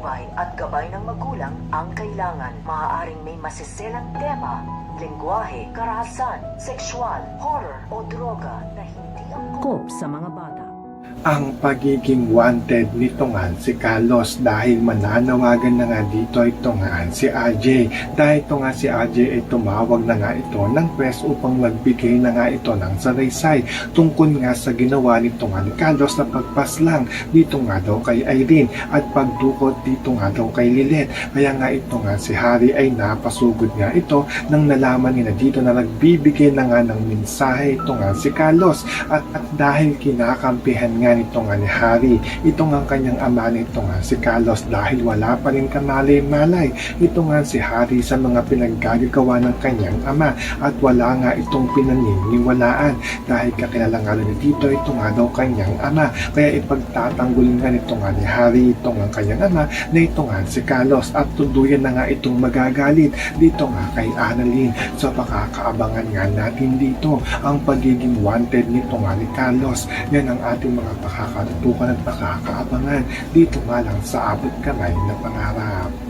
patnubay at gabay ng magulang ang kailangan. Maaaring may masiselang tema, lengguwahe, karahasan, sexual, horror o droga na hindi angkop sa mga bata. Ang pagiging wanted nito nga si Carlos dahil mananawagan na nga dito ito nga si RJ. Dahil ito nga si RJ ay tumawag na nga ito ng press upang magbigay na nga ito ng salaysay tungkol nga sa ginawa nito nga ni Carlos na pagpaslang dito nga daw kay Irene at pagdukot dito nga daw kay Lilet. Kaya nga ito nga si Harry ay napasugod nga ito nang nalaman niya dito na nagbibigay na nga ng mensahe ito nga si Carlos at dahil kinakampihan nga nito nga ni Harry, ito nga kanyang ama nito nga si Carlos dahil wala pa rin kamalay-malay ito nga si Harry sa mga pinaggagawa ng kanyang ama at wala nga itong pinaniniwalaan dahil kakilala nga rin dito ito nga daw kanyang ama kaya ipagtatanggol nga nito nga ni Harry ito nga kanyang ama na ito nga si Carlos at tuluyan na nga itong magagalit dito nga kay Annalyn. So pakakaabangan nga natin dito ang pagiging wanted nito nga ni Carlos. Yan ang ating mga pakakatutukan at pakakaabangan dito nga lang sa Abot Kamay na Pangarap.